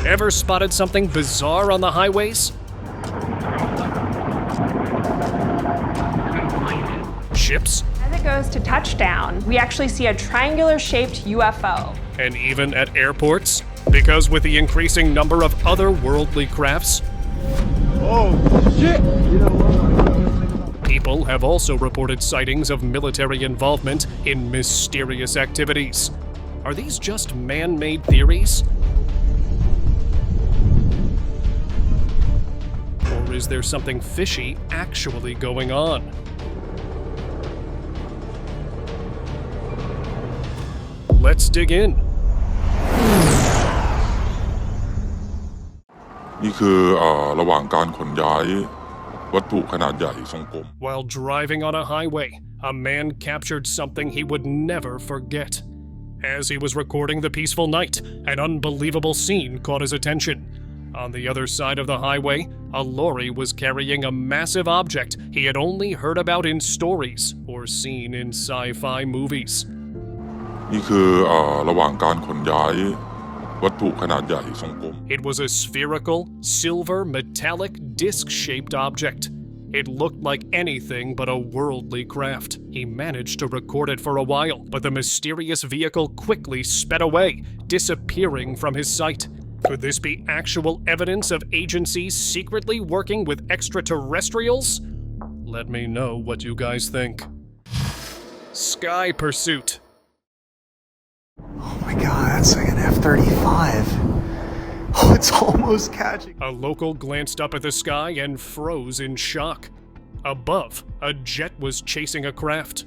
Ever spotted something bizarre on the highways? Ships? As it goes to touchdown, we actually see a triangular-shaped UFO. And even at airports? Because with the increasing number of otherworldly crafts, people have also reported sightings of military involvement in mysterious activities. Are these just man-made theories? Or is there something fishy actually going on? Let's dig in. นี่คือระหว่างการขนย้ายวัตถุขนาดใหญ่ทรงกลม While driving on a highway, a man captured something he would never forget. As he was recording the peaceful night, an unbelievable scene caught his attention. On the other side of the highway, a lorry was carrying a massive object he had only heard about in stories or seen in sci-fi movies. นี่คือระหว่างการขนย้ายวัตถุขนาดใหญ่ทรงกลม It was a spherical, silver, metallic, disc-shaped object. It looked like anything but a worldly craft. He managed to record it for a while, but the mysterious vehicle quickly sped away, disappearing from his sight. Could this be actual evidence of agencies secretly working with extraterrestrials? Let me know what you guys think. Sky Pursuit. Oh my god, that's like an F-35. Oh, it's almost catching. A local glanced up at the sky and froze in shock. Above, a jet was chasing a craft.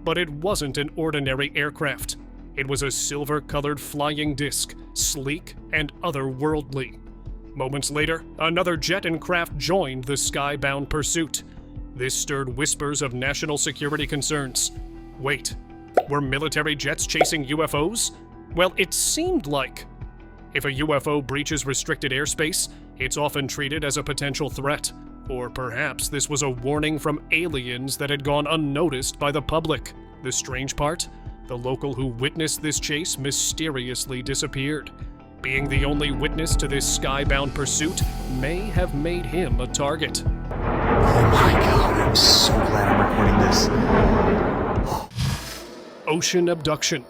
But it wasn't an ordinary aircraft. It was a silver-colored flying disc, sleek and otherworldly. Moments later, another jet and craft joined the skybound pursuit. This stirred whispers of national security concerns. Wait. Were military jets chasing UFOs? Well, it seemed like. If a UFO breaches restricted airspace, it's often treated as a potential threat. Or perhaps this was a warning from aliens that had gone unnoticed by the public. The strange part? The local who witnessed this chase mysteriously disappeared. Being the only witness to this skybound pursuit may have made him a target. Oh my god, I'm so glad I'm recording this. Ocean abduction.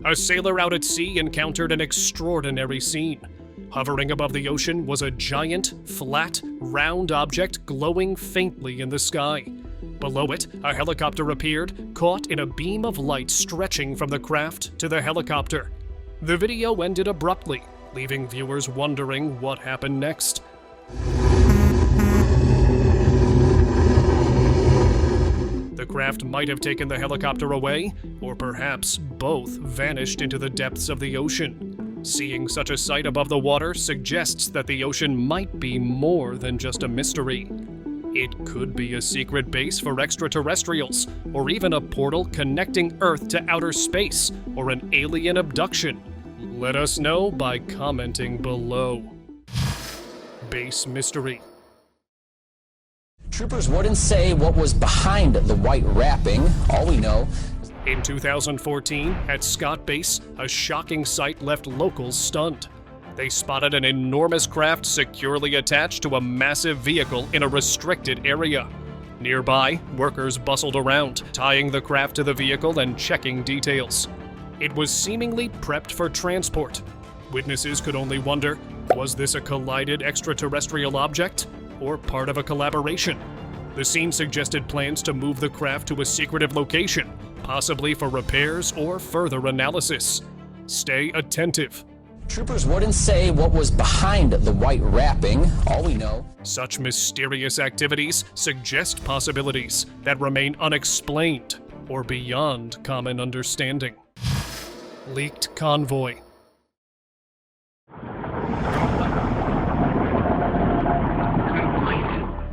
A sailor out at sea encountered an extraordinary scene. Hovering above the ocean was a giant, flat, round object glowing faintly in the sky. Below it, a helicopter appeared, caught in a beam of light stretching from the craft to the helicopter. The video ended abruptly, leaving viewers wondering what happened next. The craft might have taken the helicopter away, or perhaps both vanished into the depths of the ocean. Seeing such a sight above the water suggests that the ocean might be more than just a mystery. It could be a secret base for extraterrestrials, or even a portal connecting Earth to outer space, or an alien abduction. Let us know by commenting below. Base mystery. Troopers wouldn't say what was behind the white wrapping. All we know. In 2014, at Scott Base, a shocking sight left locals stunned. They spotted an enormous craft securely attached to a massive vehicle in a restricted area. Nearby, workers bustled around, tying the craft to the vehicle and checking details. It was seemingly prepped for transport. Witnesses could only wonder, was this a collided extraterrestrial object? Or part of a collaboration? The scene suggested plans to move the craft to a secretive location, possibly for repairs or further analysis. Stay attentive. Troopers wouldn't say what was behind the white wrapping. All we know. Such mysterious activities suggest possibilities that remain unexplained or beyond common understanding. Leaked convoy.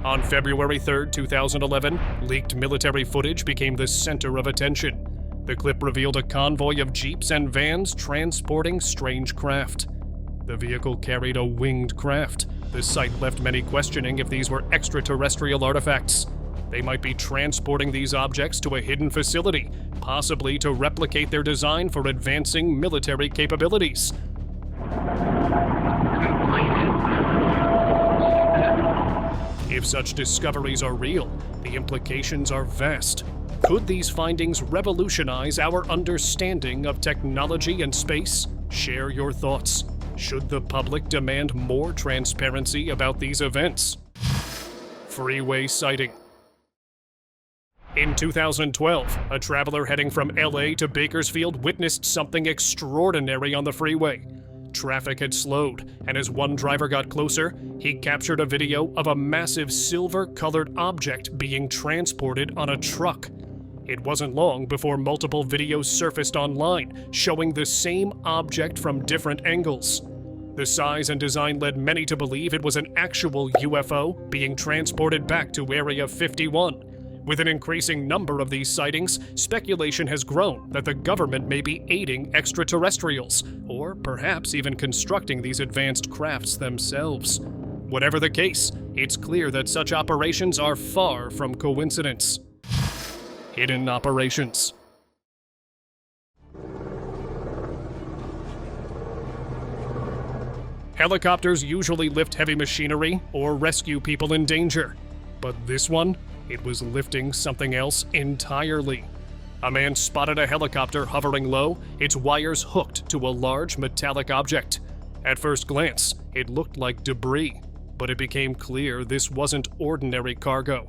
On February 3, 2011, leaked military footage became the center of attention. The clip revealed a convoy of jeeps and vans transporting strange craft. The vehicle carried a winged craft. The sight left many questioning if these were extraterrestrial artifacts. They might be transporting these objects to a hidden facility, possibly to replicate their design for advancing military capabilities. If such discoveries are real, the implications are vast. Could these findings revolutionize our understanding of technology and space? Share your thoughts. Should the public demand more transparency about these events? Freeway sighting. In 2012, a traveler heading from LA to Bakersfield witnessed something extraordinary on the freeway. Traffic had slowed, and as one driver got closer, he captured a video of a massive silver-colored object being transported on a truck. It wasn't long before multiple videos surfaced online, showing the same object from different angles. The size and design led many to believe it was an actual UFO being transported back to Area 51. With an increasing number of these sightings, speculation has grown that the government may be aiding extraterrestrials, or perhaps even constructing these advanced crafts themselves. Whatever the case, it's clear that such operations are far from coincidence. Hidden operations. Helicopters usually lift heavy machinery or rescue people in danger, but this one, it was lifting something else entirely. A man spotted a helicopter hovering low, its wires hooked to a large metallic object. At first glance, it looked like debris, but it became clear this wasn't ordinary cargo.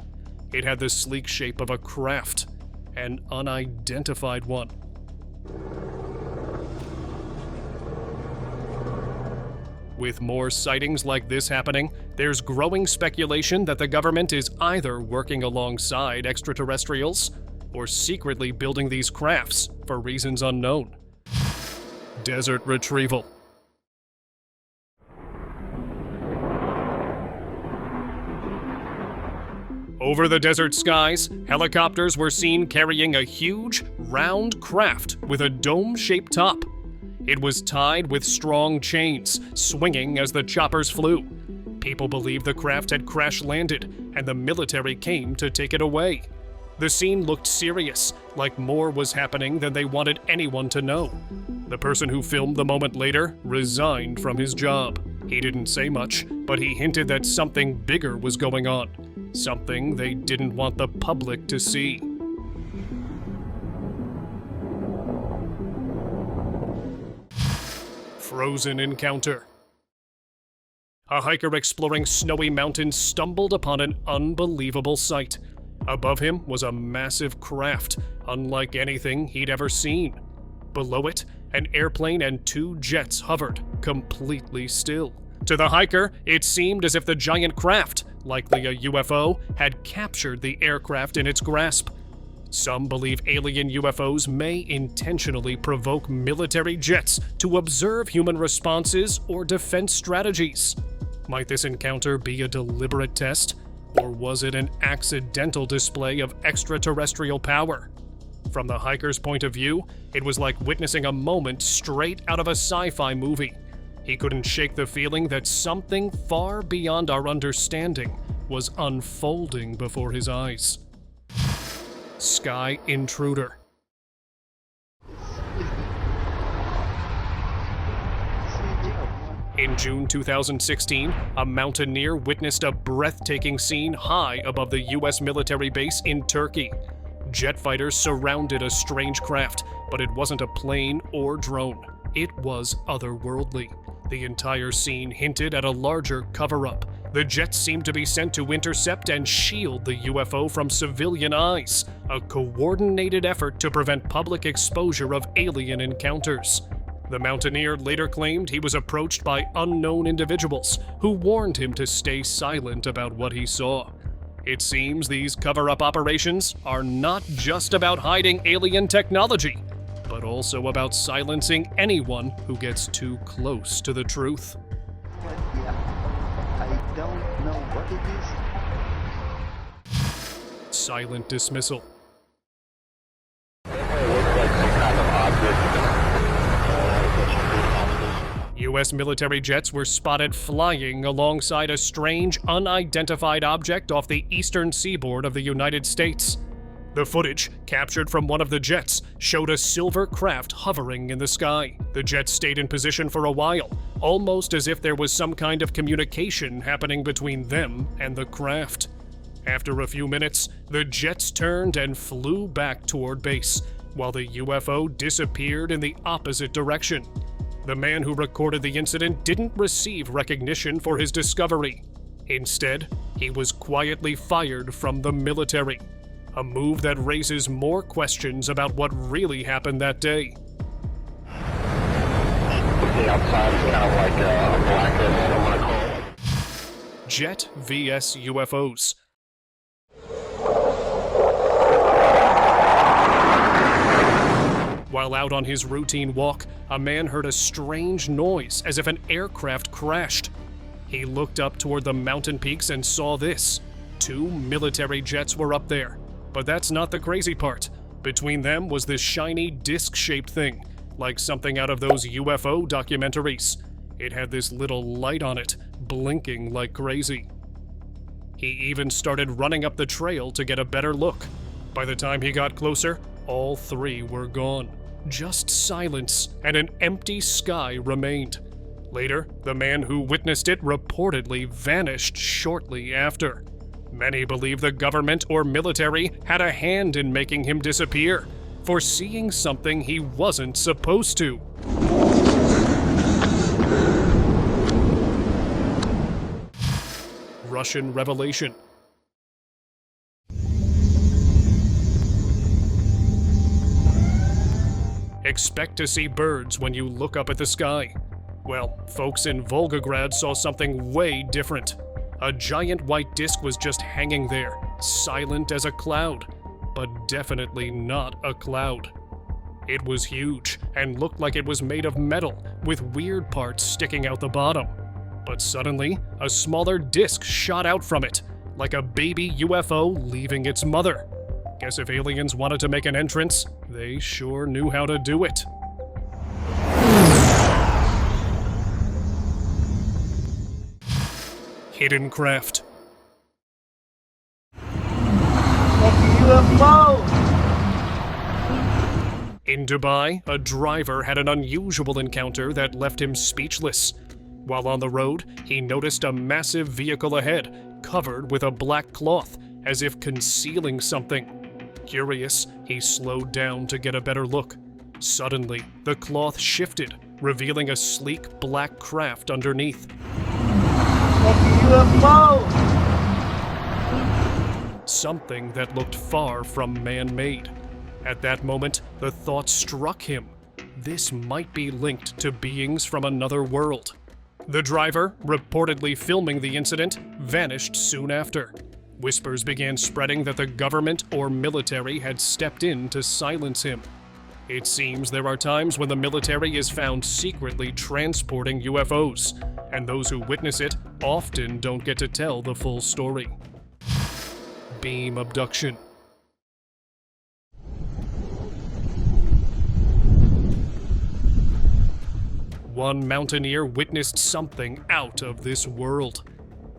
It had the sleek shape of a craft, an unidentified one. With more sightings like this happening, there's growing speculation that the government is either working alongside extraterrestrials or secretly building these crafts for reasons unknown. Desert retrieval. Over the desert skies, helicopters were seen carrying a huge, round craft with a dome-shaped top. It was tied with strong chains, swinging as the choppers flew. People believed the craft had crash-landed, and the military came to take it away. The scene looked serious, like more was happening than they wanted anyone to know. The person who filmed the moment later resigned from his job. He didn't say much, but he hinted that something bigger was going on, something they didn't want the public to see. Frozen encounter. A hiker exploring snowy mountains stumbled upon an unbelievable sight. Above him was a massive craft, unlike anything he'd ever seen. Below it, an airplane and two jets hovered, completely still. To the hiker, it seemed as if the giant craft, likely a UFO, had captured the aircraft in its grasp. Some believe alien UFOs may intentionally provoke military jets to observe human responses or defense strategies. Might this encounter be a deliberate test, or was it an accidental display of extraterrestrial power? From the hiker's point of view, it was like witnessing a moment straight out of a sci-fi movie. He couldn't shake the feeling that something far beyond our understanding was unfolding before his eyes. Sky intruder. In June 2016, a mountaineer witnessed a breathtaking scene high above the US military base in Turkey. Jet fighters surrounded a strange craft, but it wasn't a plane or drone. It was otherworldly. The entire scene hinted at a larger cover-up. The jets seemed to be sent to intercept and shield the UFO from civilian eyes, a coordinated effort to prevent public exposure of alien encounters. The mountaineer later claimed he was approached by unknown individuals who warned him to stay silent about what he saw. It seems these cover-up operations are not just about hiding alien technology, but also about silencing anyone who gets too close to the truth. I don't know what it is. Silent dismissal. U.S. military jets were spotted flying alongside a strange, unidentified object off the eastern seaboard of the United States. The footage, captured from one of the jets, showed a silver craft hovering in the sky. The jet stayed in position for a while, almost as if there was some kind of communication happening between them and the craft. After a few minutes, the jets turned and flew back toward base, while the UFO disappeared in the opposite direction. The man who recorded the incident didn't receive recognition for his discovery. Instead, he was quietly fired from the military. A move that raises more questions about what really happened that day. The outside is kind of like a blanket, I want to call it. Jet vs. UFOs. While out on his routine walk, a man heard a strange noise as if an aircraft crashed. He looked up toward the mountain peaks and saw this. 2 military jets were up there. But that's not the crazy part. Between them was this shiny disc-shaped thing, like something out of those UFO documentaries. It had this little light on it, blinking like crazy. He even started running up the trail to get a better look. By the time he got closer, all 3 were gone. Just silence and an empty sky remained. Later, the man who witnessed it reportedly vanished shortly after. Many believe the government or military had a hand in making him disappear, for seeing something he wasn't supposed to. Russian revelation. Expect to see birds when you look up at the sky. Well, folks in Volgograd saw something way different. A giant white disc was just hanging there, silent as a cloud, but definitely not a cloud. It was huge and looked like it was made of metal, with weird parts sticking out the bottom. But suddenly, a smaller disc shot out from it, like a baby UFO leaving its mother. Guess if aliens wanted to make an entrance, they sure knew how to do it. Hidden craft. In Dubai, a driver had an unusual encounter that left him speechless. While on the road, he noticed a massive vehicle ahead, covered with a black cloth, as if concealing something. Curious, he slowed down to get a better look. Suddenly, the cloth shifted, revealing a sleek black craft underneath. Something that looked far from man-made. At that moment, the thought struck him. This might be linked to beings from another world. The driver, reportedly filming the incident, vanished soon after. Whispers began spreading that the government or military had stepped in to silence him. It seems there are times when the military is found secretly transporting UFOs, and those who witness it often don't get to tell the full story. Beam abduction. One mountaineer witnessed something out of this world.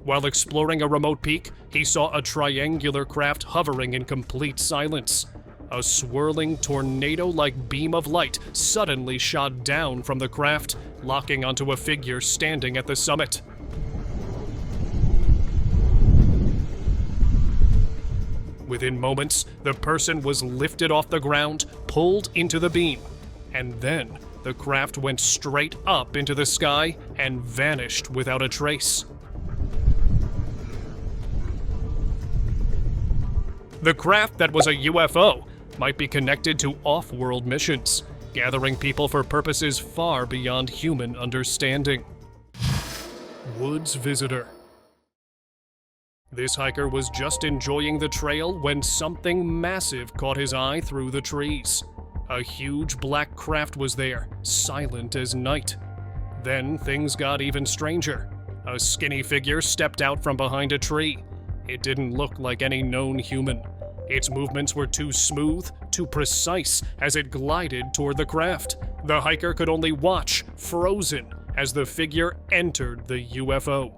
While exploring a remote peak, he saw a triangular craft hovering in complete silence. A swirling tornado-like beam of light suddenly shot down from the craft, locking onto a figure standing at the summit. Within moments, the person was lifted off the ground, pulled into the beam, and then the craft went straight up into the sky and vanished without a trace. The craft that was a UFO might be connected to off-world missions, gathering people for purposes far beyond human understanding. Woods visitor. This hiker was just enjoying the trail when something massive caught his eye through the trees. A huge black craft was there, silent as night. Then things got even stranger. A skinny figure stepped out from behind a tree. It didn't look like any known human. Its movements were too smooth, too precise as it glided toward the craft. The hiker could only watch, frozen, as the figure entered the UFO.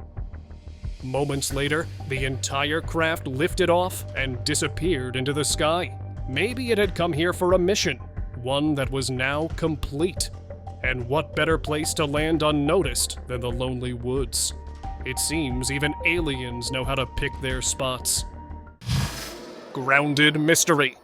Moments later, the entire craft lifted off and disappeared into the sky. Maybe it had come here for a mission, one that was now complete. And what better place to land unnoticed than the lonely woods? It seems even aliens know how to pick their spots. Grounded mystery.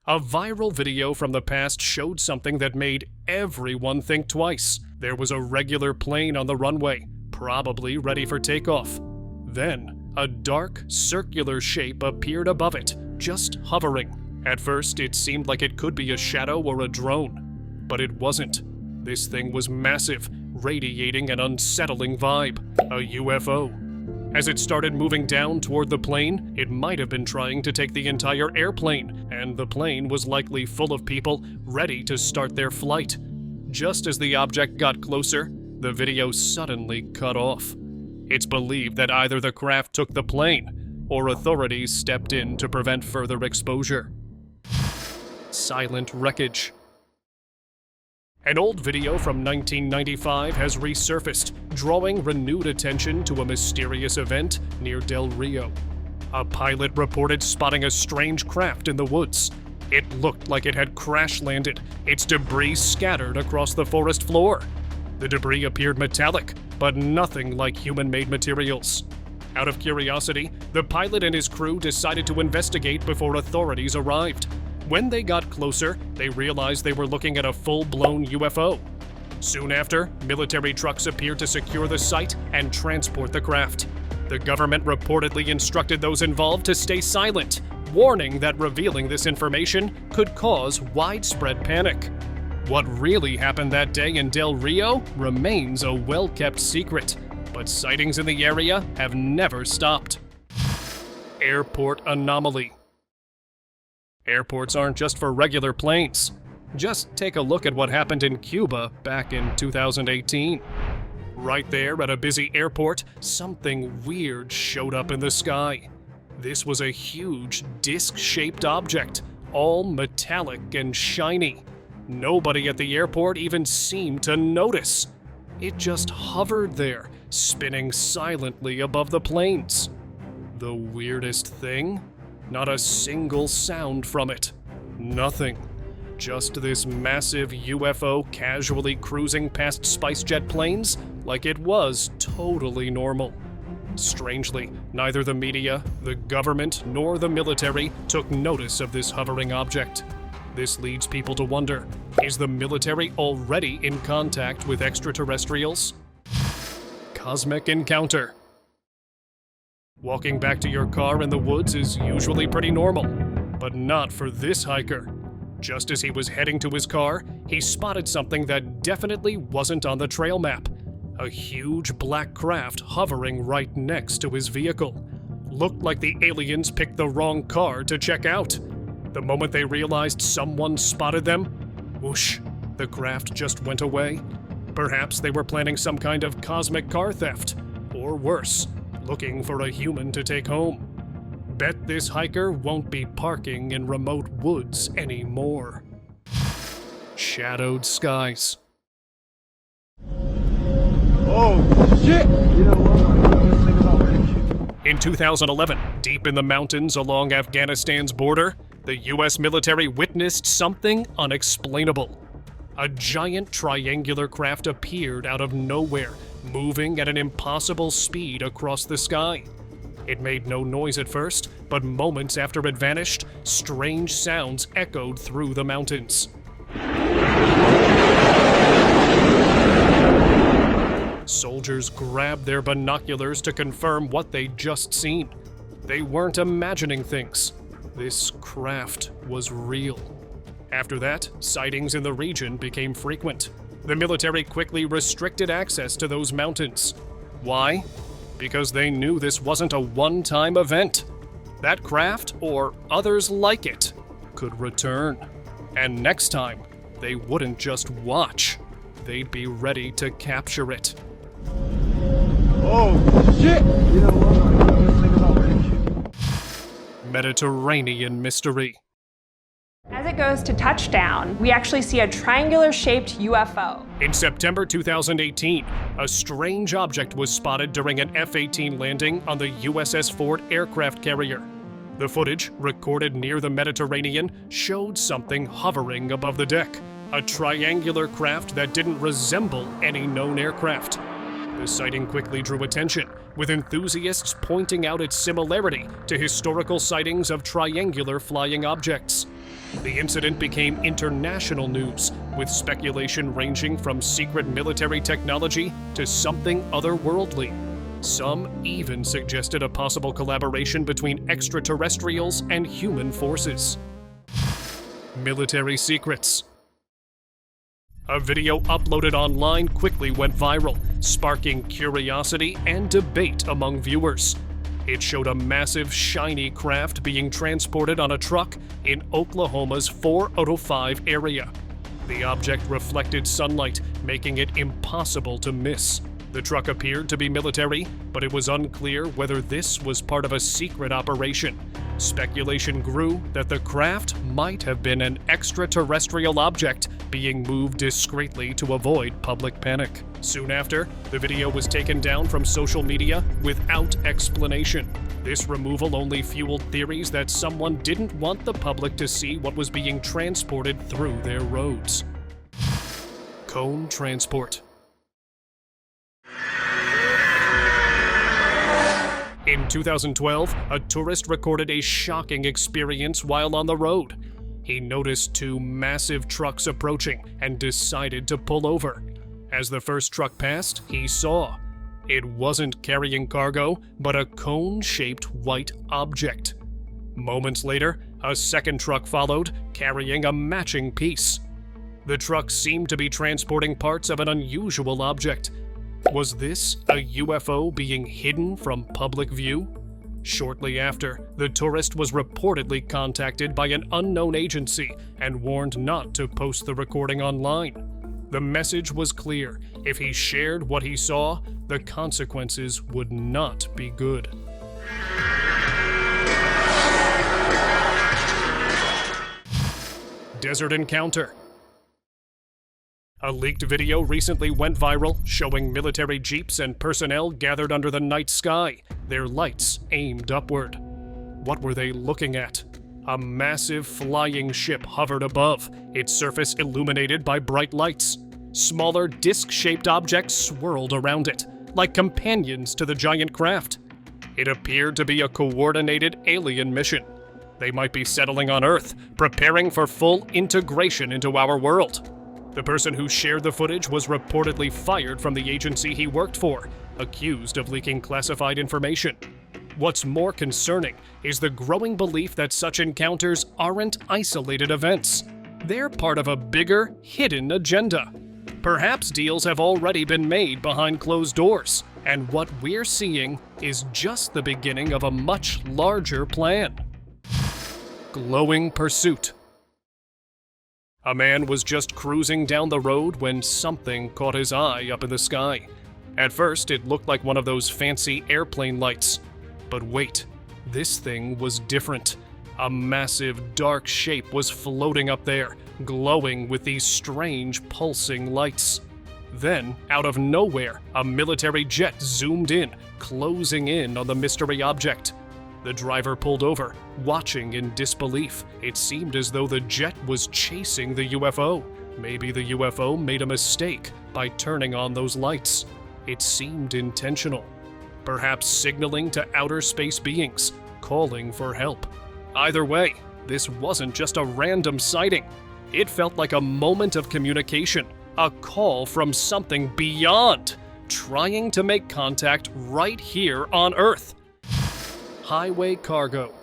A viral video from the past showed something that made everyone think twice. There was a regular plane on the runway, probably ready for takeoff. Then, a dark, circular shape appeared above it, just hovering. At first, it seemed like it could be a shadow or a drone, but it wasn't. This thing was massive, radiating an unsettling vibe, a UFO. As it started moving down toward the plane, it might have been trying to take the entire airplane, and the plane was likely full of people ready to start their flight. Just as the object got closer, the video suddenly cut off. It's believed that either the craft took the plane, or authorities stepped in to prevent further exposure. Silent wreckage. An old video from 1995 has resurfaced, drawing renewed attention to a mysterious event near Del Rio. A pilot reported spotting a strange craft in the woods. It looked like it had crash-landed, its debris scattered across the forest floor. The debris appeared metallic, but nothing like human-made materials. Out of curiosity, the pilot and his crew decided to investigate before authorities arrived. When they got closer, they realized they were looking at a full-blown UFO. Soon after, military trucks appeared to secure the site and transport the craft. The government reportedly instructed those involved to stay silent, warning that revealing this information could cause widespread panic. What really happened that day in Del Rio remains a well-kept secret, but sightings in the area have never stopped. Airport anomaly. Airports aren't just for regular planes. Just take a look at what happened in Cuba back in 2018. Right there at a busy airport, something weird showed up in the sky. This was a huge disc-shaped object, all metallic and shiny. Nobody at the airport even seemed to notice. It just hovered there, spinning silently above the planes. The weirdest thing? Not a single sound from it. Nothing. Just this massive UFO casually cruising past SpiceJet planes like it was totally normal. Strangely, neither the media, the government, nor the military took notice of this hovering object. This leads people to wonder, is the military already in contact with extraterrestrials? Cosmic encounter. Walking back to your car in the woods is usually pretty normal, but not for this hiker. Just as he was heading to his car, he spotted something that definitely wasn't on the trail map. A huge black craft hovering right next to his vehicle. Looked like the aliens picked the wrong car to check out. The moment they realized someone spotted them, whoosh, the craft just went away. Perhaps they were planning some kind of cosmic car theft, or worse, looking for a human to take home. Bet this hiker won't be parking in remote woods anymore. Shadowed skies. Oh, shit! You know what? I'm gonna think about it. In 2011, deep in the mountains along Afghanistan's border, the US military witnessed something unexplainable. A giant triangular craft appeared out of nowhere, moving at an impossible speed across the sky. It made no noise at first, but moments after it vanished, strange sounds echoed through the mountains. Soldiers grabbed their binoculars to confirm what they'd just seen. They weren't imagining things. This craft was real. After that, sightings in the region became frequent. The military quickly restricted access to those mountains. Why? Because they knew this wasn't a one-time event. That craft, or others like it, could return. And next time, they wouldn't just watch. They'd be ready to capture it. Oh, shit! You know what? I'm gonna think about it. Mediterranean mystery. As it goes to touchdown, we actually see a triangular-shaped UFO. In September 2018, a strange object was spotted during an F-18 landing on the USS Ford aircraft carrier. The footage, recorded near the Mediterranean, showed something hovering above the deck, a triangular craft that didn't resemble any known aircraft. The sighting quickly drew attention, with enthusiasts pointing out its similarity to historical sightings of triangular flying objects. The incident became international news, with speculation ranging from secret military technology to something otherworldly. Some even suggested a possible collaboration between extraterrestrials and human forces. Military secrets. A video uploaded online quickly went viral, sparking curiosity and debate among viewers. It showed a massive, shiny craft being transported on a truck in Oklahoma's 405 area. The object reflected sunlight, making it impossible to miss. The truck appeared to be military, but it was unclear whether this was part of a secret operation. Speculation grew that the craft might have been an extraterrestrial object being moved discreetly to avoid public panic. Soon after, the video was taken down from social media without explanation. This removal only fueled theories that someone didn't want the public to see what was being transported through their roads. Cone transport. In 2012, a tourist recorded a shocking experience while on the road. He noticed two massive trucks approaching and decided to pull over. As the first truck passed, he saw. It wasn't carrying cargo, but a cone-shaped white object. Moments later, a second truck followed, carrying a matching piece. The truck seemed to be transporting parts of an unusual object. Was this a UFO being hidden from public view? Shortly after, the tourist was reportedly contacted by an unknown agency and warned not to post the recording online. The message was clear: if he shared what he saw, the consequences would not be good. Desert encounter. A leaked video recently went viral, showing military jeeps and personnel gathered under the night sky, their lights aimed upward. What were they looking at? A massive flying ship hovered above, its surface illuminated by bright lights. Smaller disc-shaped objects swirled around it, like companions to the giant craft. It appeared to be a coordinated alien mission. They might be settling on Earth, preparing for full integration into our world. The person who shared the footage was reportedly fired from the agency he worked for, accused of leaking classified information. What's more concerning is the growing belief that such encounters aren't isolated events. They're part of a bigger, hidden agenda. Perhaps deals have already been made behind closed doors, and what we're seeing is just the beginning of a much larger plan. Glowing pursuit. A man was just cruising down the road when something caught his eye up in the sky. At first, it looked like one of those fancy airplane lights. But wait, this thing was different. A massive, dark shape was floating up there, glowing with these strange, pulsing lights. Then, out of nowhere, a military jet zoomed in, closing in on the mystery object. The driver pulled over, watching in disbelief. It seemed as though the jet was chasing the UFO. Maybe the UFO made a mistake by turning on those lights. It seemed intentional. Perhaps signaling to outer space beings, calling for help. Either way, this wasn't just a random sighting. It felt like a moment of communication, a call from something beyond, trying to make contact right here on Earth. Highway cargo.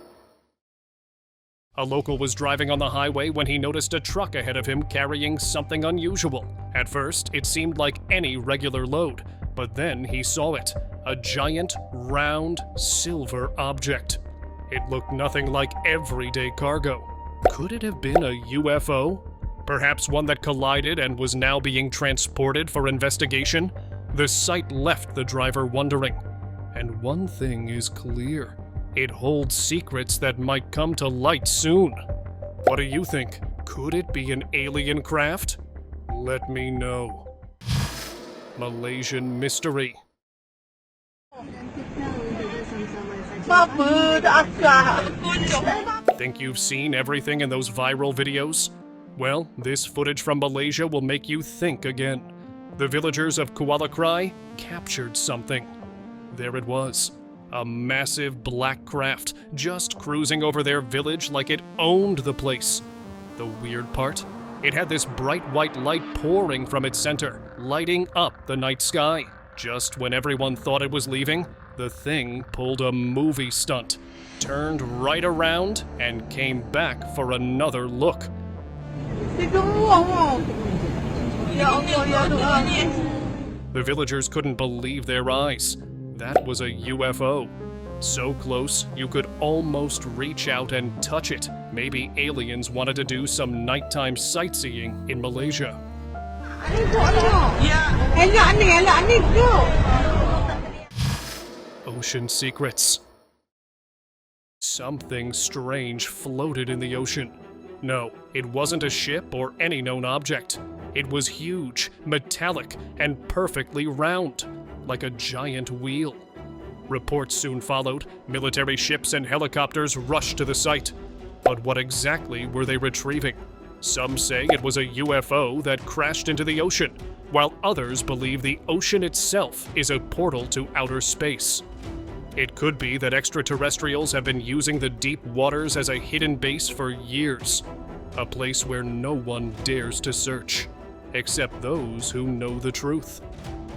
A local was driving on the highway when he noticed a truck ahead of him carrying something unusual. At first, it seemed like any regular load, but then he saw it, a giant, round, silver object. It looked nothing like everyday cargo. Could it have been a UFO? Perhaps one that collided and was now being transported for investigation? The sight left the driver wondering. And one thing is clear. It holds secrets that might come to light soon. What do you think? Could it be an alien craft? Let me know. Malaysian mystery. Think you've seen everything in those viral videos? Well, this footage from Malaysia will make you think again. The villagers of Kuala Krai captured something. There it was. A massive black craft just cruising over their village like it owned the place. The weird part? It had this bright white light pouring from its center, lighting up the night sky. Just when everyone thought it was leaving, the thing pulled a movie stunt, turned right around, and came back for another look. The villagers couldn't believe their eyes. That was a UFO. So close, you could almost reach out and touch it. Maybe aliens wanted to do some nighttime sightseeing in Malaysia. Ocean secrets. Something strange floated in the ocean. No, it wasn't a ship or any known object. It was huge, metallic, and perfectly round, like a giant wheel. Reports soon followed. Military ships and helicopters rushed to the site. But what exactly were they retrieving? Some say it was a UFO that crashed into the ocean, while others believe the ocean itself is a portal to outer space. It could be that extraterrestrials have been using the deep waters as a hidden base for years, a place where no one dares to search, except those who know the truth.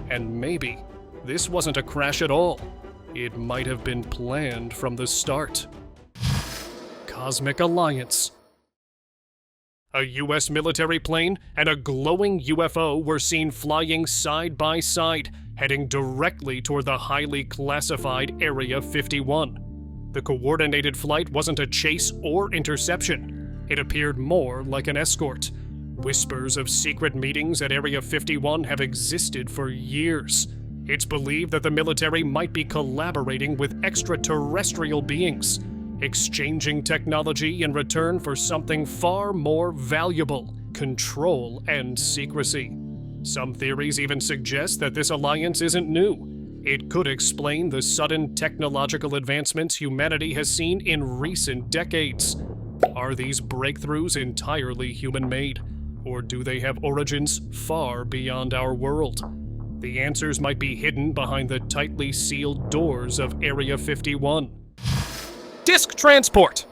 And maybe this wasn't a crash at all. It might have been planned from the start. Cosmic Alliance. A US military plane and a glowing UFO were seen flying side by side, heading directly toward the highly classified Area 51. The coordinated flight wasn't a chase or interception. It appeared more like an escort. Whispers of secret meetings at Area 51 have existed for years. It's believed that the military might be collaborating with extraterrestrial beings, exchanging technology in return for something far more valuable: control and secrecy. Some theories even suggest that this alliance isn't new. It could explain the sudden technological advancements humanity has seen in recent decades. Are these breakthroughs entirely human-made, or do they have origins far beyond our world? The answers might be hidden behind the tightly sealed doors of Area 51. Disc transport!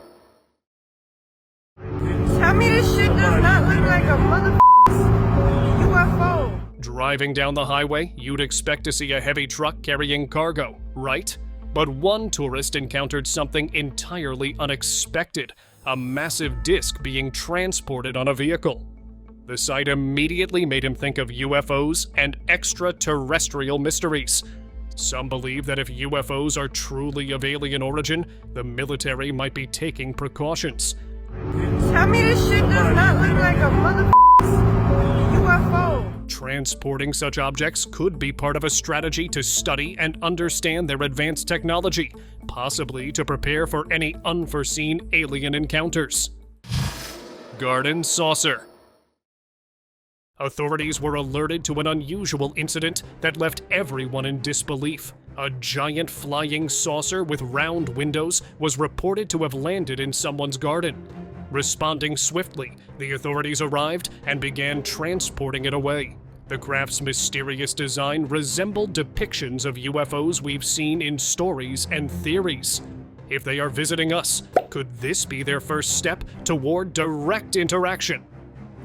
Tell me this shit does not look like a UFO. Driving down the highway, you'd expect to see a heavy truck carrying cargo, right? But one tourist encountered something entirely unexpected: a massive disc being transported on a vehicle. The sight immediately made him think of UFOs and extraterrestrial mysteries. Some believe that if UFOs are truly of alien origin, the military might be taking precautions. Tell me this shit does not look like a UFO. Transporting such objects could be part of a strategy to study and understand their advanced technology, possibly to prepare for any unforeseen alien encounters. Garden saucer. Authorities were alerted to an unusual incident that left everyone in disbelief. A giant flying saucer with round windows was reported to have landed in someone's garden. Responding swiftly, the authorities arrived and began transporting it away. The craft's mysterious design resembled depictions of UFOs we've seen in stories and theories. If they are visiting us, could this be their first step toward direct interaction?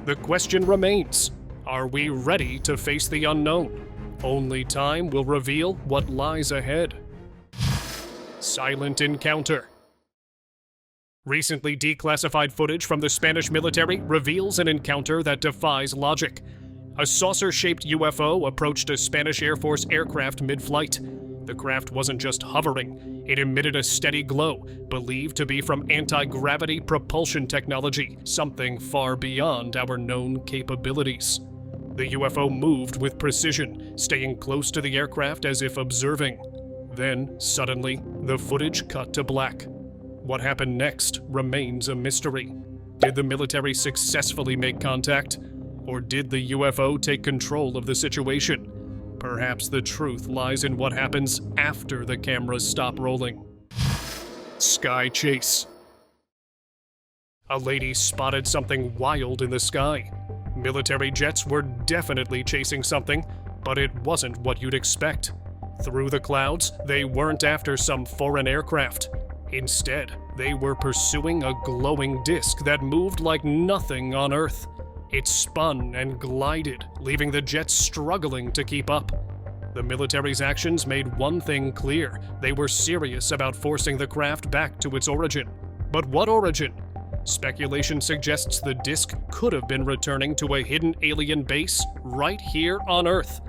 The question remains: are we ready to face the unknown? Only time will reveal what lies ahead. Silent encounter. Recently declassified footage from the Spanish military reveals an encounter that defies logic. A saucer-shaped UFO approached a Spanish Air Force aircraft mid-flight. The craft wasn't just hovering, it emitted a steady glow, believed to be from anti-gravity propulsion technology, something far beyond our known capabilities. The UFO moved with precision, staying close to the aircraft as if observing. Then, suddenly, the footage cut to black. What happened next remains a mystery. Did the military successfully make contact? Or did the UFO take control of the situation? Perhaps the truth lies in what happens after the cameras stop rolling. Sky chase. A lady spotted something wild in the sky. Military jets were definitely chasing something, but it wasn't what you'd expect. Through the clouds, they weren't after some foreign aircraft. Instead, they were pursuing a glowing disc that moved like nothing on Earth. It spun and glided, leaving the jets struggling to keep up. The military's actions made one thing clear: they were serious about forcing the craft back to its origin. But what origin? Speculation suggests the disc could have been returning to a hidden alien base right here on Earth.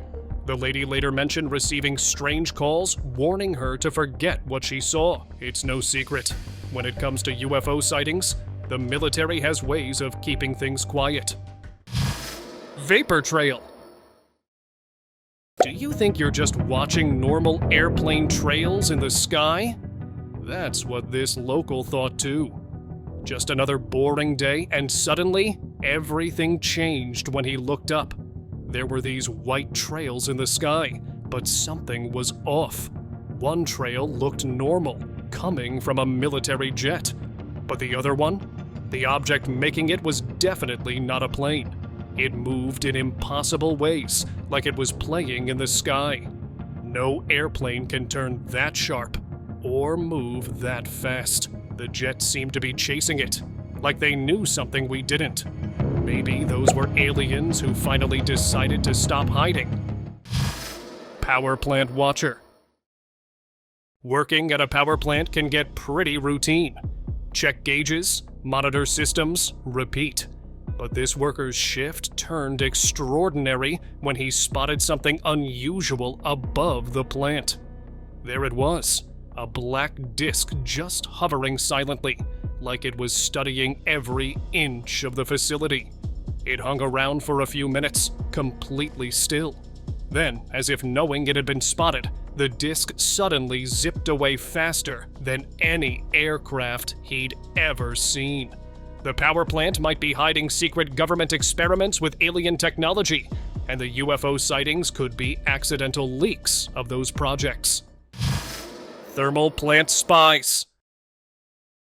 The lady later mentioned receiving strange calls warning her to forget what she saw. It's no secret. When it comes to UFO sightings, the military has ways of keeping things quiet. Vapor trail. Do you think you're just watching normal airplane trails in the sky? That's what this local thought too. Just another boring day, and suddenly, everything changed when he looked up. There were these white trails in the sky, but something was off. One trail looked normal, coming from a military jet. But the other one? The object making it was definitely not a plane. It moved in impossible ways, like it was playing in the sky. No airplane can turn that sharp, or move that fast. The jet seemed to be chasing it, like they knew something we didn't. Maybe those were aliens who finally decided to stop hiding. Power plant watcher. Working at a power plant can get pretty routine. Check gauges, monitor systems, repeat. But this worker's shift turned extraordinary when he spotted something unusual above the plant. There it was, a black disc just hovering silently, like it was studying every inch of the facility. It hung around for a few minutes, completely still. Then, as if knowing it had been spotted, the disc suddenly zipped away faster than any aircraft he'd ever seen. The power plant might be hiding secret government experiments with alien technology, and the UFO sightings could be accidental leaks of those projects. Thermal plant spies.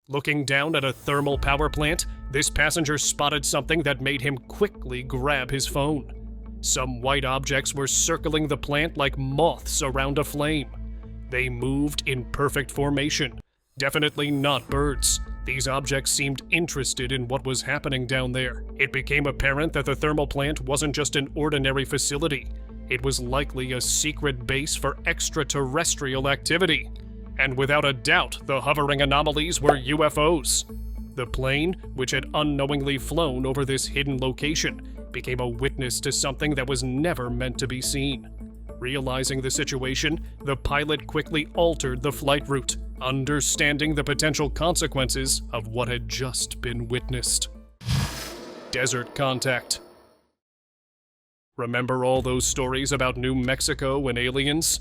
Looking down at a thermal power plant, this passenger spotted something that made him quickly grab his phone. Some white objects were circling the plant like moths around a flame. They moved in perfect formation. Definitely not birds. These objects seemed interested in what was happening down there. It became apparent that the thermal plant wasn't just an ordinary facility. It was likely a secret base for extraterrestrial activity. And without a doubt, the hovering anomalies were UFOs. The plane, which had unknowingly flown over this hidden location, became a witness to something that was never meant to be seen. Realizing the situation, the pilot quickly altered the flight route, understanding the potential consequences of what had just been witnessed. Desert contact. Remember all those stories about New Mexico and aliens?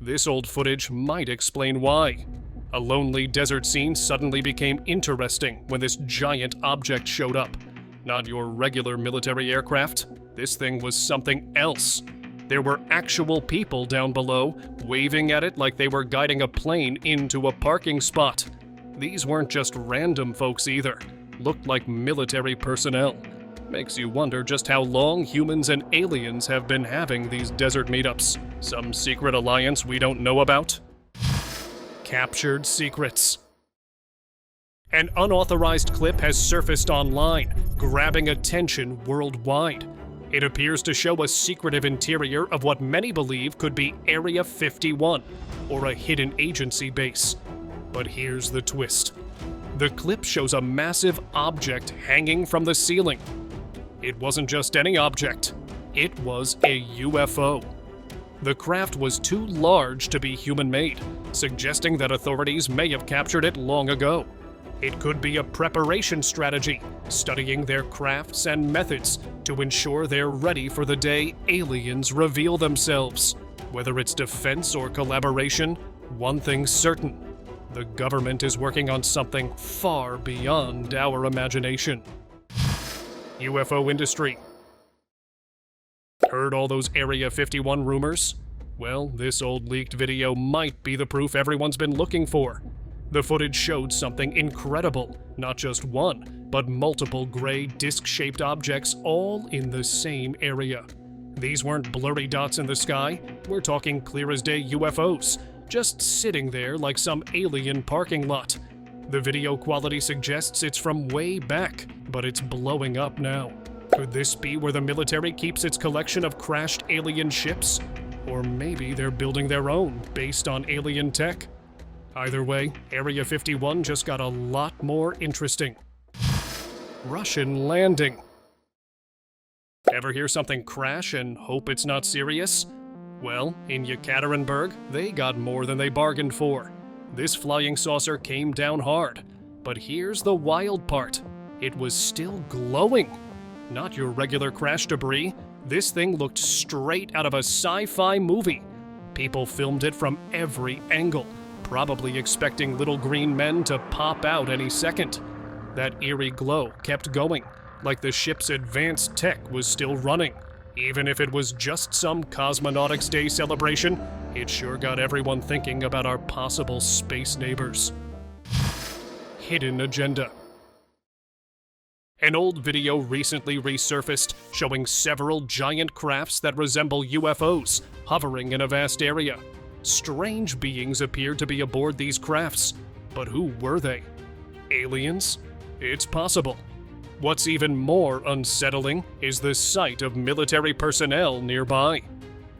This old footage might explain why. A lonely desert scene suddenly became interesting when this giant object showed up. Not your regular military aircraft. This thing was something else. There were actual people down below, waving at it like they were guiding a plane into a parking spot. These weren't just random folks either. Looked like military personnel. Makes you wonder just how long humans and aliens have been having these desert meetups. Some secret alliance we don't know about? Captured secrets. An unauthorized clip has surfaced online, grabbing attention worldwide. It appears to show a secretive interior of what many believe could be Area 51, or a hidden agency base. But here's the twist. The clip shows a massive object hanging from the ceiling. It wasn't just any object. It was a UFO. The craft was too large to be human-made, suggesting that authorities may have captured it long ago. It could be a preparation strategy, studying their crafts and methods to ensure they're ready for the day aliens reveal themselves. Whether it's defense or collaboration, one thing's certain: the government is working on something far beyond our imagination. UFO industry. Heard all those Area 51 rumors? Well, this old leaked video might be the proof everyone's been looking for. The footage showed something incredible, not just one, but multiple gray disc-shaped objects all in the same area. These weren't blurry dots in the sky, we're talking clear-as-day UFOs, just sitting there like some alien parking lot. The video quality suggests it's from way back, but it's blowing up now. Could this be where the military keeps its collection of crashed alien ships? Or maybe they're building their own, based on alien tech? Either way, Area 51 just got a lot more interesting. Russian landing. Ever hear something crash and hope it's not serious? Well, in Yekaterinburg, they got more than they bargained for. This flying saucer came down hard. But here's the wild part. It was still glowing. Not your regular crash debris. This thing looked straight out of a sci-fi movie. People filmed it from every angle, probably expecting little green men to pop out any second. That eerie glow kept going, like the ship's advanced tech was still running. Even if it was just some Cosmonautics Day celebration, it sure got everyone thinking about our possible space neighbors. Hidden agenda. An old video recently resurfaced showing several giant crafts that resemble UFOs hovering in a vast area. Strange beings appeared to be aboard these crafts, but who were they? Aliens? It's possible. What's even more unsettling is the sight of military personnel nearby.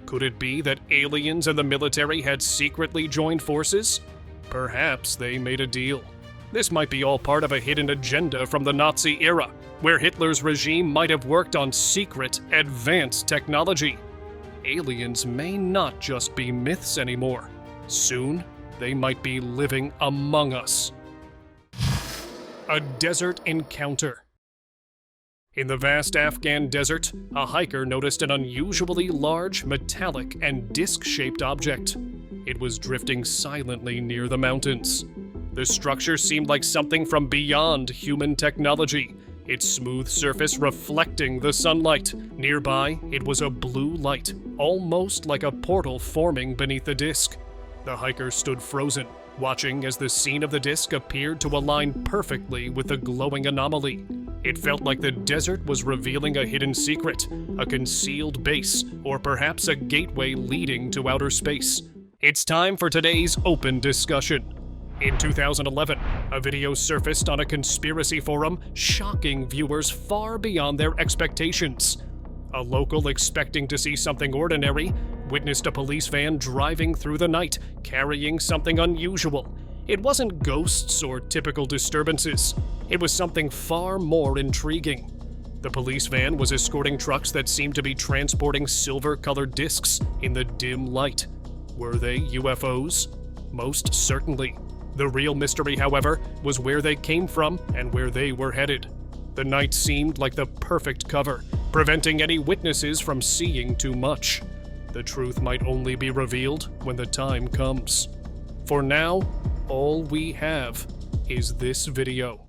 Could it be that aliens and the military had secretly joined forces? Perhaps they made a deal. This might be all part of a hidden agenda from the Nazi era, where Hitler's regime might have worked on secret, advanced technology. Aliens may not just be myths anymore. Soon, they might be living among us. A desert encounter. In the vast Afghan desert, a hiker noticed an unusually large, metallic, and disc-shaped object. It was drifting silently near the mountains. The structure seemed like something from beyond human technology, its smooth surface reflecting the sunlight. Nearby, it was a blue light, almost like a portal forming beneath the disc. The hiker stood frozen, watching as the scene of the disc appeared to align perfectly with the glowing anomaly. It felt like the desert was revealing a hidden secret, a concealed base, or perhaps a gateway leading to outer space. It's time for today's open discussion. In 2011, a video surfaced on a conspiracy forum, shocking viewers far beyond their expectations. A local expecting to see something ordinary witnessed a police van driving through the night, carrying something unusual. It wasn't ghosts or typical disturbances. It was something far more intriguing. The police van was escorting trucks that seemed to be transporting silver-colored discs in the dim light. Were they UFOs? Most certainly. The real mystery, however, was where they came from and where they were headed. The night seemed like the perfect cover, preventing any witnesses from seeing too much. The truth might only be revealed when the time comes. For now, all we have is this video.